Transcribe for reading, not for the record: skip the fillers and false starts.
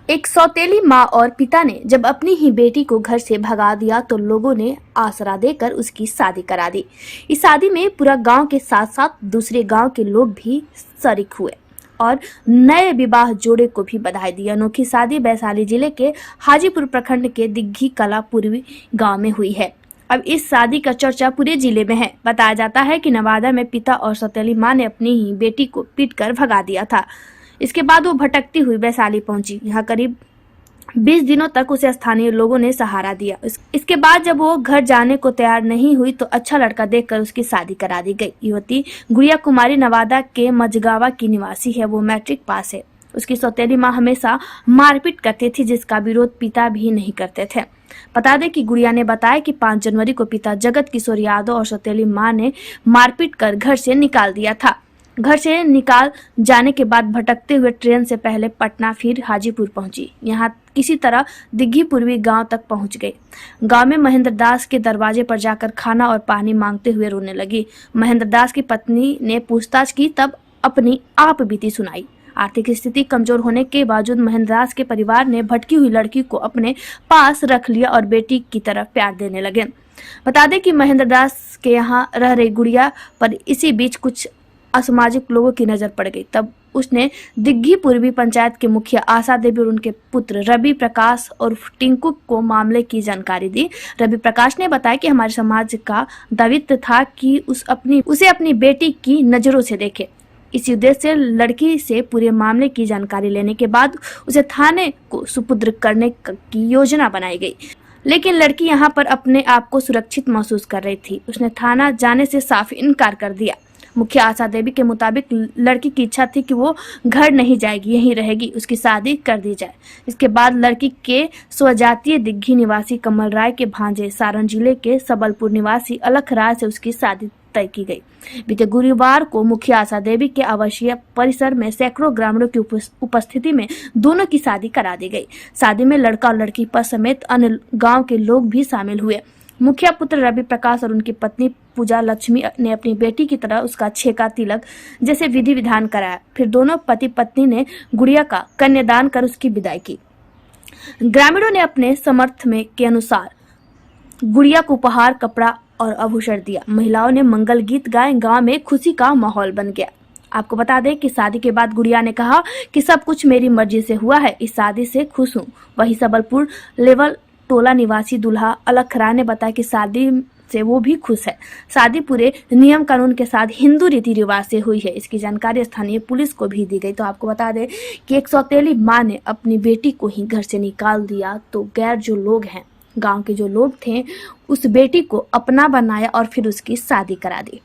एक सौतेली माँ और पिता ने जब अपनी ही बेटी को घर से भगा दिया तो लोगों ने आसरा देकर उसकी शादी करा दी। इस शादी में पूरा गांव के साथ साथ दूसरे गांव के लोग भी शरीक हुए और नए विवाह जोड़े को भी बधाई दी। अनोखी शादी वैशाली जिले के हाजीपुर प्रखंड के दिग्घी कला पूर्वी गांव में हुई है। अब इस शादी का चर्चा पूरे जिले में है। बताया जाता है कि नवादा में पिता और सौतेली माँ ने अपनी ही बेटी को पीटकर भगा दिया था। इसके बाद वो भटकती हुई वैशाली पहुंची। यहाँ करीब 20 दिनों तक उसे स्थानीय लोगों ने सहारा दिया। इसके बाद जब वो घर जाने को तैयार नहीं हुई तो अच्छा लड़का देखकर उसकी शादी करा दी गई। युवती गुड़िया कुमारी नवादा के मझगावा की निवासी है। वो मैट्रिक पास है। उसकी सौतेली माँ हमेशा मारपीट करती थी, जिसका विरोध पिता भी नहीं करते थे। बता दें कि गुड़िया ने बताया कि 5 जनवरी को पिता जगत किशोर यादव और सौतेली माँ ने मारपीट कर घर से निकाल दिया था। घर से निकाल जाने के बाद भटकते हुए ट्रेन से पहले पटना फिर हाजीपुर पहुंची। यहां किसी तरह दिग्घी पूर्वी गांव तक पहुंच गई। गांव में महेंद्र दास के दरवाजे पर जाकर खाना और पानी मांगते हुए रोने लगी। महेंद्र दास की पत्नी ने पूछताछ की तब अपनी आप बीती सुनाई। आर्थिक स्थिति कमजोर होने के बावजूद महेंद्र दास के परिवार ने भटकी हुई लड़की को अपने पास रख लिया और बेटी की तरफ प्यार देने लगे। बता दें कि महेंद्र दास के यहाँ रह रही गुड़िया पर इसी बीच कुछ असामाजिक लोगों की नजर पड़ गई। तब उसने दिग्घी पूर्वी पंचायत के मुखिया आशा देवी और उनके पुत्र रवि प्रकाश और टिंकू को मामले की जानकारी दी। रवि प्रकाश ने बताया कि हमारे समाज का दायित्व था कि उसे अपनी बेटी की नजरों से देखे। इसी उद्देश्य से लड़की से पूरे मामले की जानकारी लेने के बाद उसे थाने को सुपुर्द करने की योजना बनाई गई। लेकिन लड़की यहाँ पर अपने आप को सुरक्षित महसूस कर रही थी। उसने थाना जाने से साफ इनकार कर दिया। मुखिया आशा देवी के मुताबिक लड़की की इच्छा थी कि वो घर नहीं जाएगी, यहीं रहेगी, उसकी शादी कर दी जाए। इसके बाद लड़की के स्वजातीय दिग्घी निवासी कमल राय के भांजे सारण जिले के सबलपुर निवासी अलख राय से उसकी शादी तय की गई। बीते गुरुवार को मुखिया आशा देवी के आवासीय परिसर में सैकड़ों ग्रामीणों की उपस्थिति में दोनों की शादी करा दी गई। शादी में लड़का और लड़की पर समेत अन्य गाँव के लोग भी शामिल हुए। मुखिया पुत्र रवि प्रकाश और उनकी पत्नी पूजा लक्ष्मी ने अपनी बेटी की तरह उसका छेका तिलक जैसे विधि विधान कराया। फिर दोनों पति पत्नी ने गुड़िया का कन्यादान कर उसकी विदाई की। ग्रामीणों ने अपने समर्थ में के अनुसार गुड़िया को उपहार, कपड़ा और आभूषण दिया। महिलाओं ने मंगल गीत गाए। गांव में खुशी का माहौल बन गया। आपको बता दें कि शादी के बाद गुड़िया ने कहा कि सब कुछ मेरी मर्जी से हुआ है, इस शादी से खुश हूँ। वही सबलपुर लेवल टोला निवासी दूल्हा अलख राय ने बताया कि शादी से वो भी खुश है। शादी पूरे नियम कानून के साथ हिंदू रीति रिवाज से हुई है। इसकी जानकारी स्थानीय पुलिस को भी दी गई। तो आपको बता दें कि एक सौतेली माँ ने अपनी बेटी को ही घर से निकाल दिया तो गैर जो लोग हैं, गांव के जो लोग थे, उस बेटी को अपना बनाया और फिर उसकी शादी करा दी।